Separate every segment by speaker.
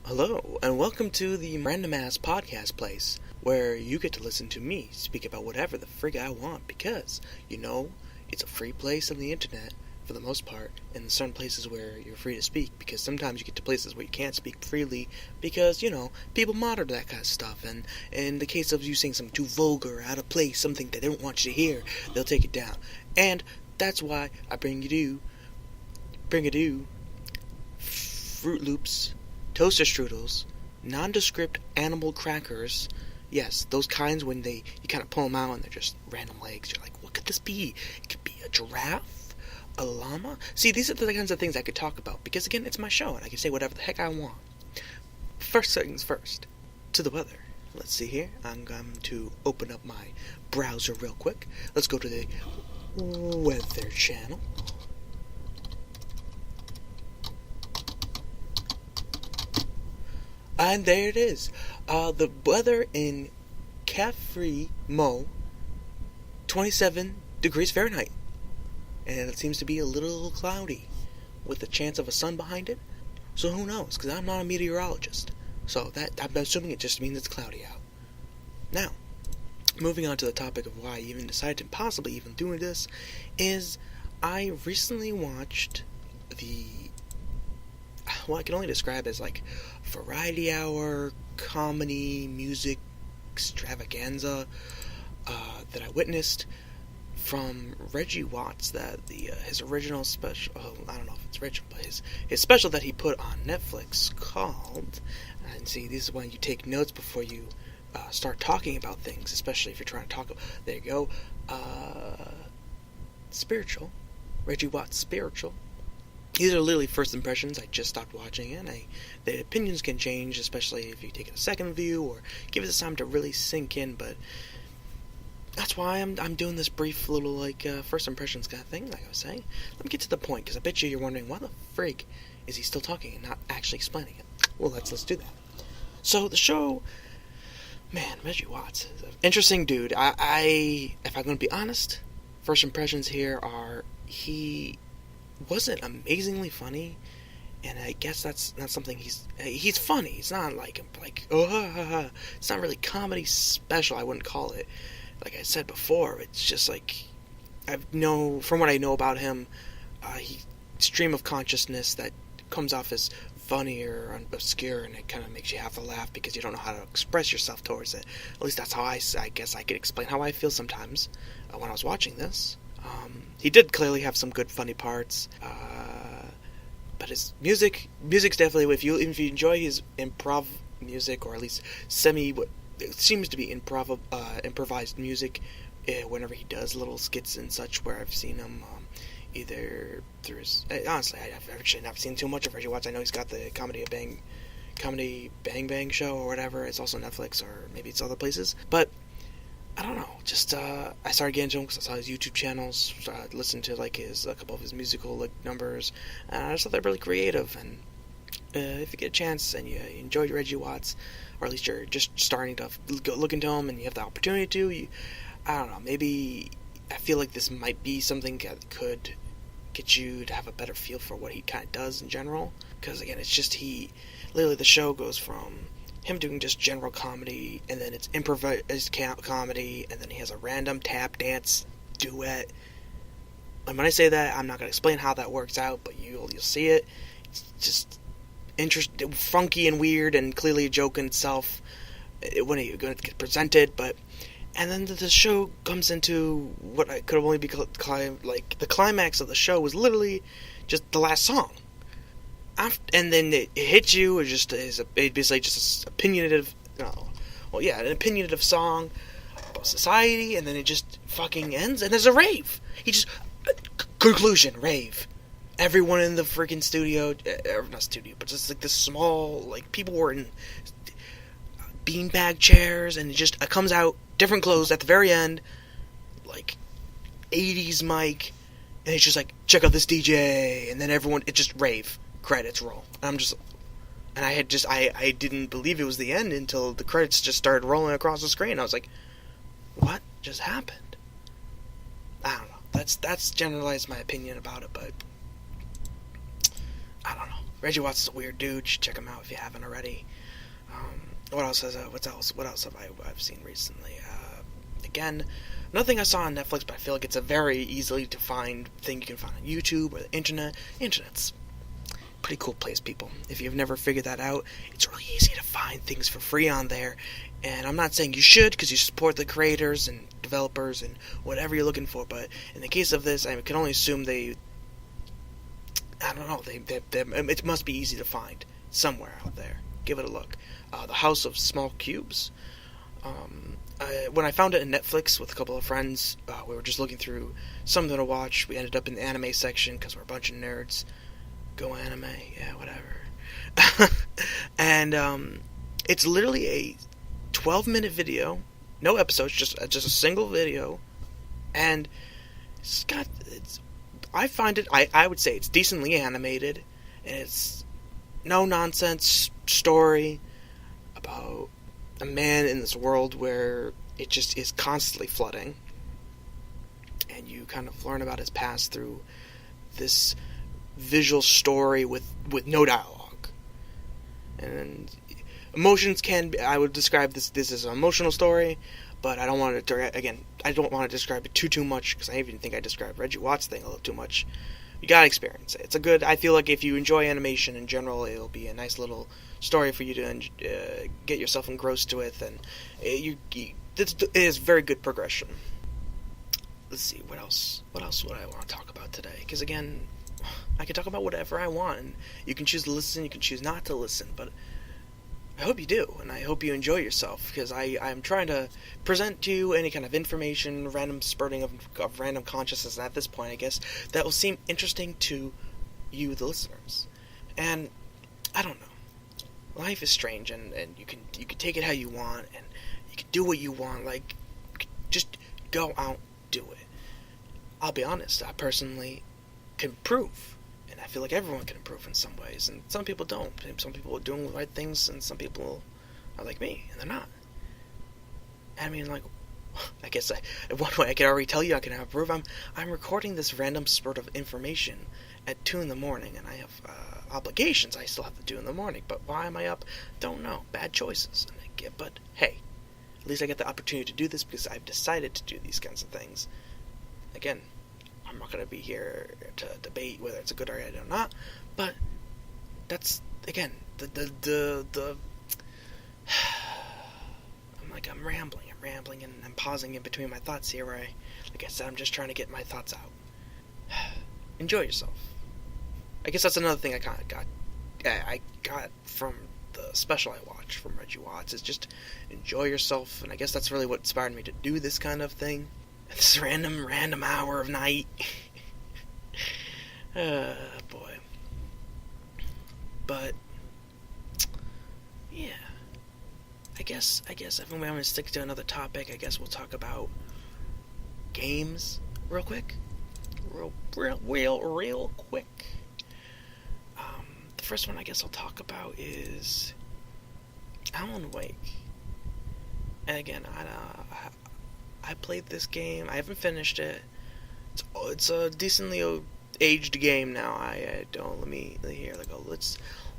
Speaker 1: Hello, and welcome to the Random Ass Podcast place, where you get to listen to me speak about whatever the frig I want, because, it's a free place on the internet, for the most part, and certain places where you're free to speak, because sometimes you get to places where you can't speak freely, because, people monitor that kind of stuff, and in the case of you saying something too vulgar, out of place, something they don't want you to hear, they'll take it down. And that's why I bring you Fruit Loops, toaster strudels, nondescript animal crackers. Yes, those kinds when you kind of pull them out and they're just random legs. You're like, what could this be? It could be a giraffe, a llama. See, these are the kinds of things I could talk about because, again, it's my show and I can say whatever the heck I want. First things first, to the weather. Let's see here. I'm going to open up my browser real quick. Let's go to the Weather Channel. And there it is. The weather in Caffrey, Mo, 27 degrees Fahrenheit. And it seems to be a little cloudy with a chance of a sun behind it. So who knows? Because I'm not a meteorologist. So I'm assuming it just means it's cloudy out. Now, moving on to the topic of why I even decided to possibly even doing this is I recently watched I can only describe as like variety hour comedy music extravaganza that I witnessed from Reggie Watts, his original special. I don't know if it's original, but his special that he put on Netflix called. And see, this is when you take notes before you start talking about things, especially if you're trying to talk. There you go. Spiritual, Reggie Watts Spiritual. These are literally first impressions. I just stopped watching it. The opinions can change, especially if you take a second view or give it time to really sink in. But that's why I'm doing this brief little first impressions kind of thing. Like I was saying, let me get to the point because I bet you're wondering why the frig is he still talking and not actually explaining it. Well, let's do that. So the show, man, Reggie Watts is an interesting dude. If I'm going to be honest, first impressions here are he wasn't amazingly funny, and I guess that's not something he's funny. It's not it's not really comedy special. I wouldn't call it. Like I said before, it's just like from what I know about him, he stream of consciousness that comes off as funny or obscure, and it kind of makes you have to laugh because you don't know how to express yourself towards it. At least that's how I guess I could explain how I feel sometimes when I was watching this. He did clearly have some good funny parts, but his music's definitely, if you enjoy his improv music, or at least it seems to be improvised music, whenever he does little skits and such, where I've seen him either through his, honestly, I've actually not seen too much of Reggie Watts. I know he's got the Comedy Bang Bang show or whatever. It's also Netflix, or maybe it's other places, but I don't know, just, I started getting into him because I saw his YouTube channels, listened to, a couple of his musical, numbers, and I just thought they're really creative, and, if you get a chance, and you enjoy Reggie Watts, or at least you're just starting to look into him, and you have the opportunity to, I don't know, maybe, I feel like this might be something that could get you to have a better feel for what he kind of does in general, because, again, it's just literally the show goes from him doing just general comedy, and then it's improvised comedy, and then he has a random tap dance duet. And when I say that, I'm not going to explain how that works out, but you'll see it. It's just funky and weird, and clearly a joke in itself when it gets presented. And then the show comes into what I could only be the climax of the show was literally just the last song. And then it hits you, it's basically just an opinionative song about society, and then it just fucking ends, and there's a rave. Conclusion, rave. Everyone in the freaking studio, not studio, but just this small, people were in beanbag chairs, and it comes out, different clothes at the very end, 80s mic, and it's just check out this DJ, and then it just rave. Credits roll. I didn't believe it was the end until the credits just started rolling across the screen. I was like, what just happened? I don't know. That's generalized my opinion about it, but I don't know. Reggie Watts is a weird dude. You should check him out if you haven't already. What else have I've seen recently? Again, nothing I saw on Netflix, but I feel like it's a very easily to find thing you can find on YouTube or the internet. Internet's a pretty cool place, people. If you've never figured that out, it's really easy to find things for free on there. And I'm not saying you should, because you support the creators and developers and whatever you're looking for, but in the case of this, I can only assume it must be easy to find somewhere out there. Give it a look. The House of Small Cubes. When I found it in Netflix with a couple of friends, we were just looking through something to watch. We ended up in the anime section because we're a bunch of nerds. Go anime, yeah, whatever. And it's literally a 12-minute video, no episodes, just a single video, and I would say it's decently animated, and it's no nonsense story about a man in this world where it just is constantly flooding, and you kind of learn about his past through this visual story with no dialogue. And emotions I would describe this as an emotional story, but I don't want to describe it too much, because I even think I described Reggie Watts thing a little too much. You gotta experience it. I feel like if you enjoy animation in general, it'll be a nice little story for you to get yourself engrossed to it, and it is very good progression. Let's see, what else would I want to talk about today? Because again, I can talk about whatever I want, and you can choose to listen, you can choose not to listen, but I hope you do, and I hope you enjoy yourself, because I'm trying to present to you any kind of information, random spurting of random consciousness at this point, I guess, that will seem interesting to you, the listeners. And I don't know. Life is strange, and you can take it how you want, and you can do what you want. Like, just go out, do it. I'll be honest, I personally can improve. And I feel like everyone can improve in some ways, and some people don't. Some people are doing the right things, and some people are like me, and they're not. I mean, like, I guess one way I can already tell you I can improve. I'm recording this random spurt of information at 2 in the morning, and I have obligations I still have to do in the morning. But why am I up? Don't know. Bad choices. But hey, at least I get the opportunity to do this because I've decided to do these kinds of things. Again, I'm not going to be here to debate whether it's a good idea or not, but that's, again, I'm rambling, and I'm pausing in between my thoughts here where like I said, I'm just trying to get my thoughts out. Enjoy yourself. I guess that's another thing I got from the special I watched from Reggie Watts, is just enjoy yourself, and I guess that's really what inspired me to do this kind of thing. This random hour of night. Boy. But yeah. I guess if I'm going to stick to another topic, I guess we'll talk about games real quick. Real quick. The first one I guess I'll talk about is Alan Wake. And again, I played this game. I haven't finished it. It's a decently aged game now.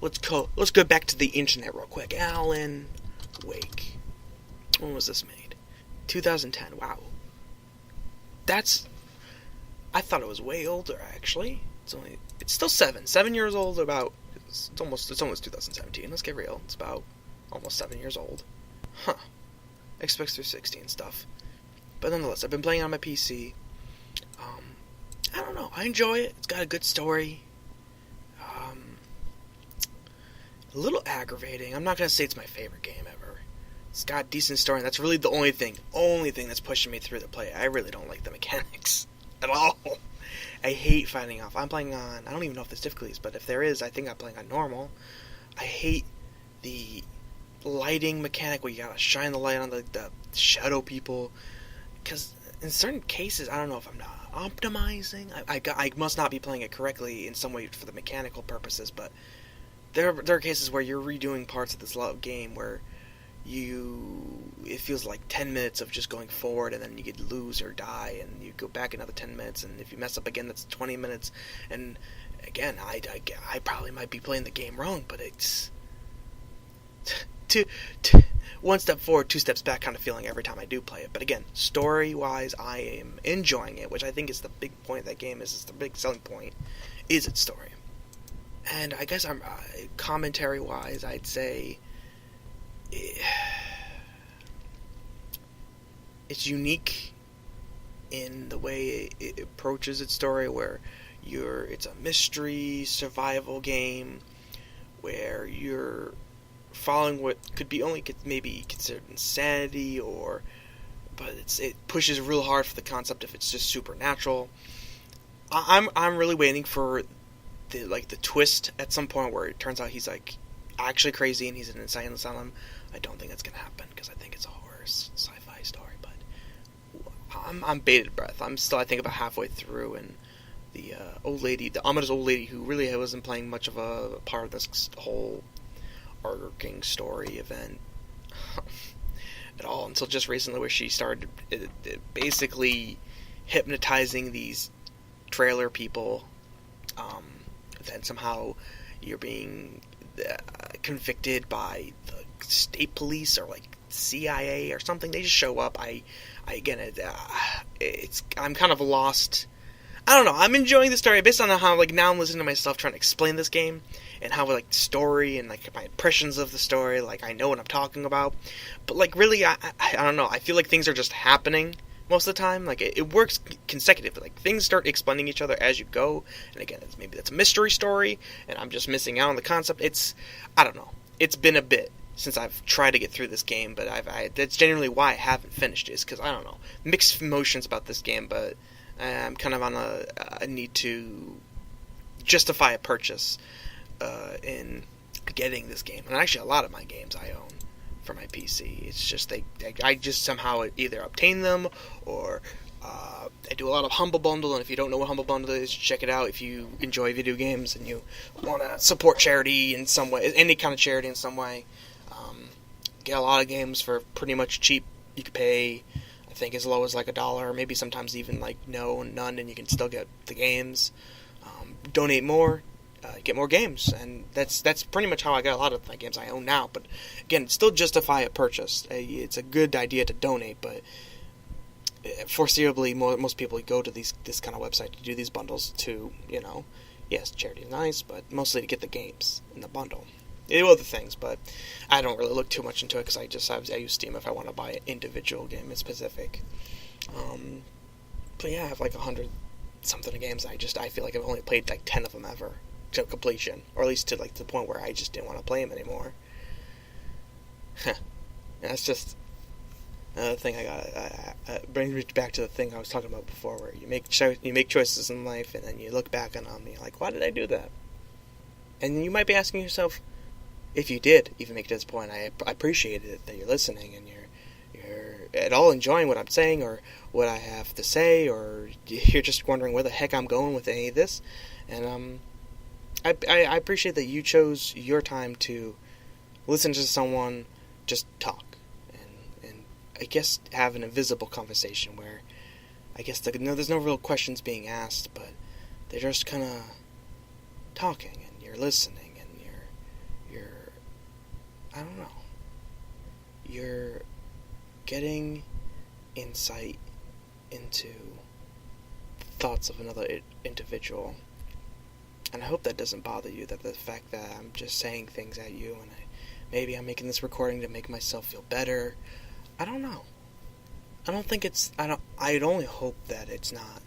Speaker 1: Let's go back to the internet real quick. Alan Wake. When was this made? 2010. Wow. I thought it was way older, actually. It's still 7 years old. It's almost 2017. Let's get real. It's about almost 7 years old. Huh. Xbox 360 and stuff. But nonetheless, I've been playing on my PC. I don't know. I enjoy it. It's got a good story. A little aggravating. I'm not going to say it's my favorite game ever. It's got a decent story, and that's really the only thing that's pushing me through the play. I really don't like the mechanics at all. I hate fighting off. I'm playing on, I don't even know if there's difficulties, but if there is, I think I'm playing on normal. I hate the lighting mechanic where you gotta shine the light on the shadow people. Because in certain cases, I don't know if I'm not optimizing. I must not be playing it correctly in some way for the mechanical purposes, but there are cases where you're redoing parts of this game where it feels like 10 minutes of just going forward, and then you could lose or die, and you go back another 10 minutes, and if you mess up again, that's 20 minutes, and again, I probably might be playing the game wrong, but it's two, one step forward, two steps back kind of feeling every time I do play it. But again, story-wise, I am enjoying it, which I think is the big point of that game. Is the big selling point is its story. And I guess I'm commentary-wise, I'd say it's unique in the way it approaches its story, where it's a mystery survival game where you're following what could be only maybe considered insanity, but it pushes real hard for the concept if it's just supernatural. I'm really waiting for the twist at some point where it turns out he's like actually crazy and he's in an insane asylum. I don't think that's gonna happen because I think it's a horror sci-fi story. But I'm bated breath. I'm still, I think, about halfway through, and the ominous old lady who really wasn't playing much of a part of this whole arcing story event at all until just recently, where she started basically hypnotizing these trailer people. Then somehow you're being convicted by the state police or like CIA or something. They just show up. I'm kind of lost. I don't know. I'm enjoying the story based on how now I'm listening to myself trying to explain this game and how story and my impressions of the story. I know what I'm talking about, but really I don't know. I feel like things are just happening most of the time. It works consecutively. Things start explaining each other as you go. And again, maybe that's a mystery story, and I'm just missing out on the concept. I don't know. It's been a bit since I've tried to get through this game, but that's genuinely why I haven't finished it. Is because I don't know, mixed emotions about this game, but I'm kind of on a need to justify a purchase in getting this game. And actually, a lot of my games I own for my PC. It's just I just somehow either obtain them or I do a lot of Humble Bundle. And if you don't know what Humble Bundle is, check it out. If you enjoy video games and you want to support charity in some way, any kind of charity in some way, get a lot of games for pretty much cheap. You could pay, I think, as low as $1, maybe sometimes even none, and you can still get the games. Donate more, get more games, and that's pretty much how I got a lot of my games I own now. But again, still justify a purchase. It's a good idea to donate, but foreseeably most people go to this kind of website to do these bundles to, yes, charity is nice, but mostly to get the games in the bundle. Other things, but I don't really look too much into it because I use Steam if I want to buy an individual game in specific. But yeah, I have 100 something games. I feel like I've only played 10 of them ever to completion, or at least to the point where I just didn't want to play them anymore. That's just another thing brings me back to the thing I was talking about before, where you make choices in life and then you look back on them and you're like, why did I do that? And you might be asking yourself, if you did even make it to this point, I appreciate it that you're listening and you're at all enjoying what I'm saying or what I have to say, or you're just wondering where the heck I'm going with any of this. And I appreciate that you chose your time to listen to someone just talk and I guess have an invisible conversation where I guess there's no real questions being asked, but they're just kind of talking and you're listening. I don't know. You're getting insight into thoughts of another individual. And I hope that doesn't bother you, that the fact that I'm just saying things at you and maybe I'm making this recording to make myself feel better. I don't know. I'd only hope that it's not,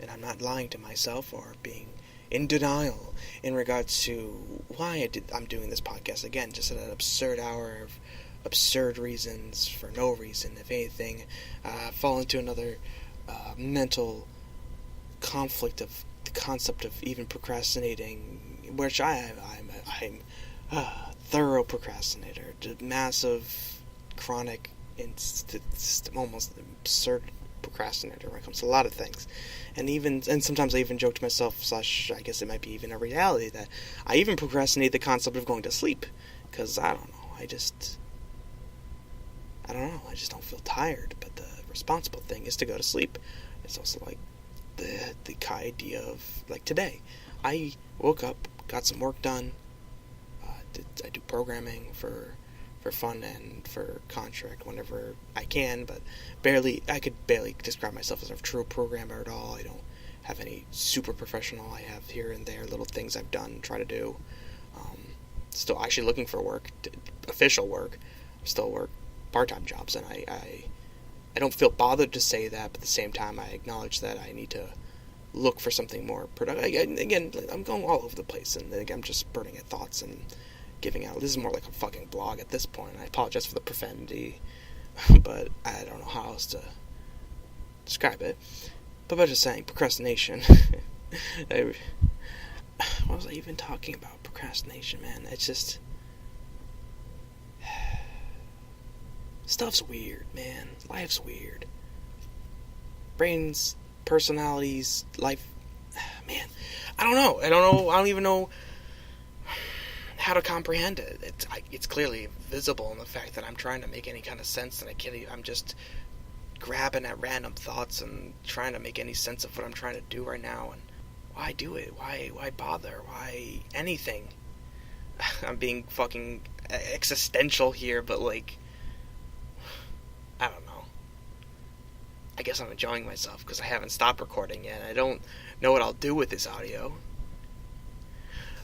Speaker 1: and I'm not lying to myself or being in denial in regards to why I'm doing this podcast. Again, just at an absurd hour of absurd reasons for no reason. If anything, fall into another mental conflict of the concept of even procrastinating, which I'm a thorough procrastinator, massive, chronic, almost absurd procrastinator when it comes to a lot of things. And sometimes I even joke to myself, / I guess it might be even a reality, that I even procrastinate the concept of going to sleep. Because, I don't know, I just don't feel tired. But the responsible thing is to go to sleep. It's also the idea of, today. I woke up, got some work done. I do programming for fun and for contract whenever I can, but I could barely describe myself as a true programmer at all. I don't have any super professional. I have here and there little things I've done, try to do. Still actually looking for work, official work. Still work part-time jobs, and I don't feel bothered to say that, but at the same time I acknowledge that I need to look for something more productive. Again, I'm going all over the place, and I'm just spurting at thoughts and giving out. This is more like a fucking blog at this point. I apologize for the profanity, but I don't know how else to describe it. But by just saying, procrastination. What was I even talking about? Procrastination, man. It's just... stuff's weird, man. Life's weird. Brains, personalities, life... man, I don't know. I don't even know how to comprehend it. It's clearly visible in the fact that I'm trying to make any kind of sense, and I'm just grabbing at random thoughts and trying to make any sense of what I'm trying to do right now. And why do it? Why bother? Why anything? I'm being fucking existential here, but like, I don't know. I guess I'm enjoying myself because I haven't stopped recording yet. I don't know what I'll do with this audio.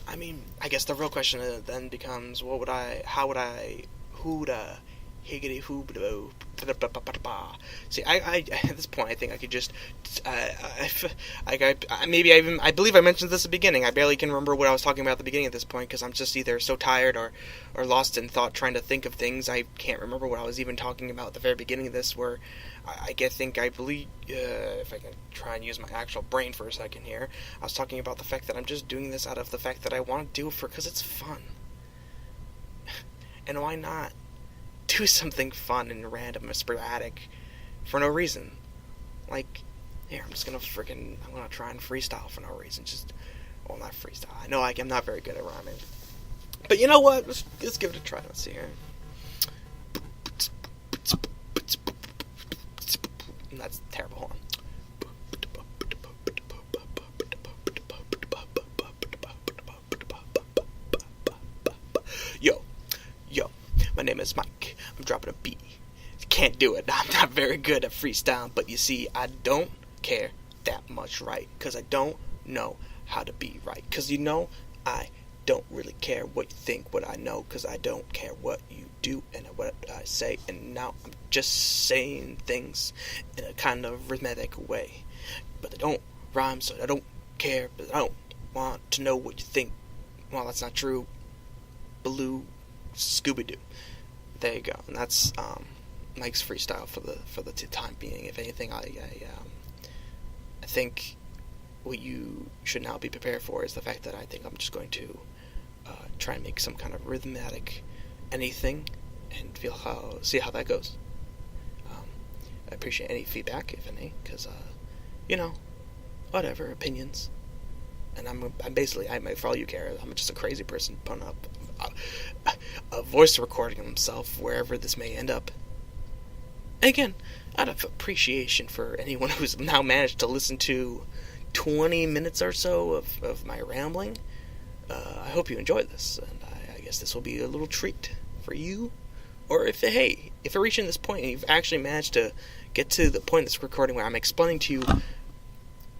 Speaker 1: I mean, I guess the real question then becomes, who would higgity hoobdo. See, I at this point, I think I could just, I believe I mentioned this at the beginning. I barely can remember what I was talking about at the beginning at this point, because I'm just either so tired or lost in thought trying to think of things. I can't remember what I was even talking about at the very beginning of this, where I believe, if I can try and use my actual brain for a second here, I was talking about the fact that I'm just doing this out of the fact that I want to do it because it's fun. And why not do something fun and random and sporadic for no reason? Like, here, I'm gonna try and freestyle for no reason. Not freestyle. I know I'm not very good at rhyming. But you know what? Let's give it a try. Let's see here. That's terrible. Hold on. Yo, my name is Mike. I'm dropping a beat. Can't do it. I'm not very good at freestyle, but you see, I don't care that much, right? Because I don't know how to be right. Because I don't really care what you think, what I know, because I don't care what you do and what I say. And now I'm just saying things in a kind of rhythmic way. But I don't rhyme, so I don't care. But I don't want to know what you think. Well, that's not true. Baloo, Scooby-Doo. There you go. And that's Mike's freestyle for the time being. If anything, I think what you should now be prepared for is the fact that I think I'm just going to try and make some kind of rhythmic anything and see how that goes. I appreciate any feedback, if any, because whatever, opinions. And I'm basically, for all you care, I'm just a crazy person putting up a voice recording of himself wherever this may end up. And again, out of appreciation for anyone who's now managed to listen to 20 minutes or so of my rambling, I hope you enjoyed this, and I guess this will be a little treat for you. Or if you're reaching this point and you've actually managed to get to the point of this recording where I'm explaining to you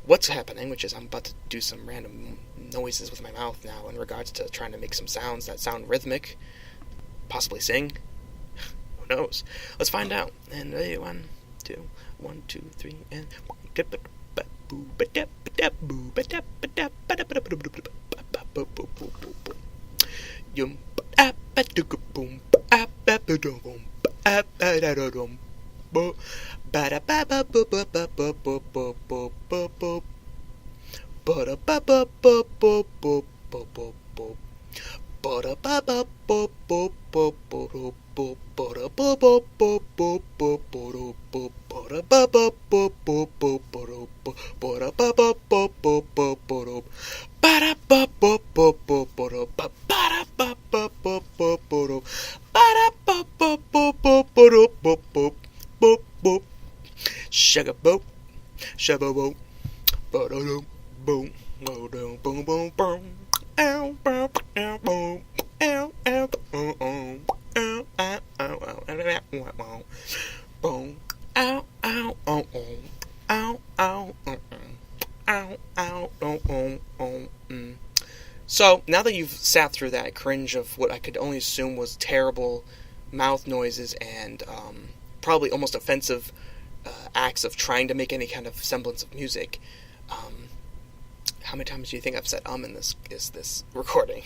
Speaker 1: what's happening, which is I'm about to do some random noises with my mouth now in regards to trying to make some sounds that sound rhythmic, possibly sing. Who knows? Let's find out. And ready, 1, 2, 1, 2, 3, and Shugga boop, shabba boop, ba-da-dum, boom. boom, boom, boom, boom. Ow, boom, ow, boom, ow, ow, boom, boom, ow, ow, ow, ow, boom, ow, ow, oh, oh, ow, ow, ow, ow, oh, oh, oh. So now that you've sat through that cringe of what I could only assume was terrible mouth noises and probably almost offensive acts of trying to make any kind of semblance of music. How many times do you think I've said in this recording?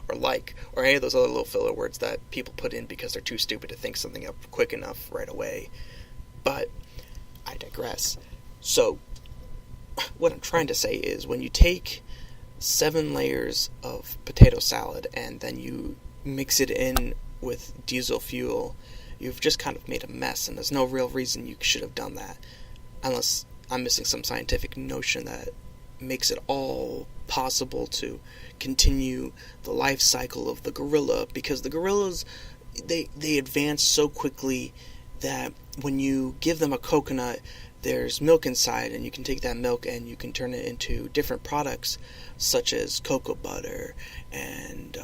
Speaker 1: or any of those other little filler words that people put in because they're too stupid to think something up quick enough right away. But I digress. So what I'm trying to say is when you take 7 layers of potato salad and then you mix it in with diesel fuel, you've just kind of made a mess, and there's no real reason you should have done that, unless I'm missing some scientific notion that makes it all possible to continue the life cycle of the gorilla, because the gorillas, they advance so quickly that when you give them a coconut, there's milk inside, and you can take that milk and you can turn it into different products such as cocoa butter and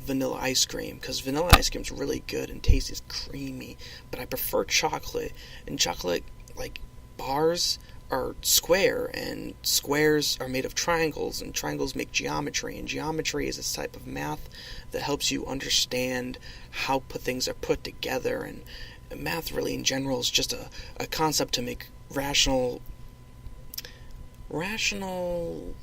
Speaker 1: vanilla ice cream, because vanilla ice cream is really good and tastes is creamy, but I prefer chocolate, and chocolate, like, bars are square, and squares are made of triangles, and triangles make geometry, and geometry is this type of math that helps you understand how things are put together, and math really in general is just a concept to make rational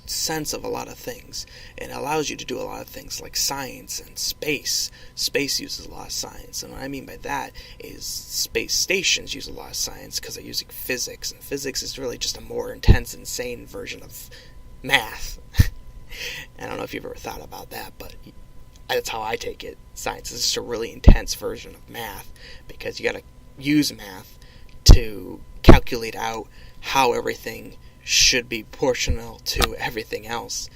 Speaker 1: sense of a lot of things. It allows you to do a lot of things like science and space. Space uses a lot of science, and what I mean by that is space stations use a lot of science because they're using physics, and physics is really just a more intense, insane version of math. I don't know if you've ever thought about that, but that's how I take it. Science is just a really intense version of math, because you gotta use math to calculate out how everything should be proportional to everything else.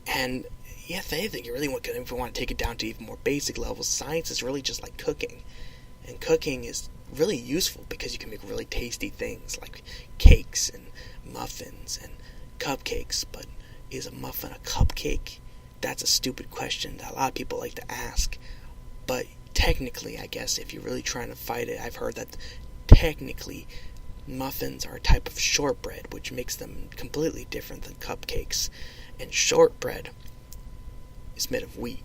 Speaker 1: And yeah, if anything, you really want, if you want to take it down to even more basic levels, science is really just like cooking. And cooking is really useful because you can make really tasty things like cakes and muffins and cupcakes. But is a muffin a cupcake? That's a stupid question that a lot of people like to ask. But technically, I guess, if you're really trying to fight it, I've heard that technically muffins are a type of shortbread, which makes them completely different than cupcakes. And shortbread is made of wheat.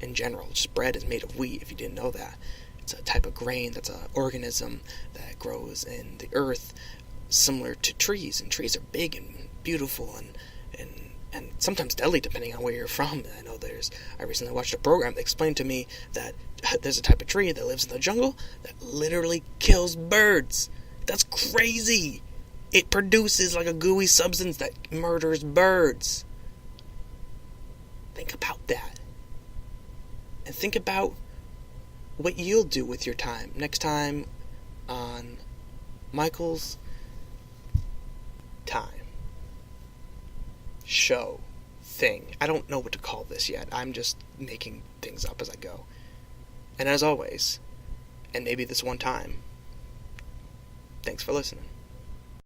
Speaker 1: In general, just bread is made of wheat, if you didn't know that. It's a type of grain that's an organism that grows in the earth, similar to trees. And trees are big and beautiful and sometimes deadly depending on where you're from. I recently watched a program that explained to me that there's a type of tree that lives in the jungle that literally kills birds. That's crazy. It produces like a gooey substance that murders birds. Think about that. And think about what you'll do with your time next time on Michael's Time Show thing. I don't know what to call this yet. I'm just making things up as I go. And as always, and maybe this one time, thanks for listening.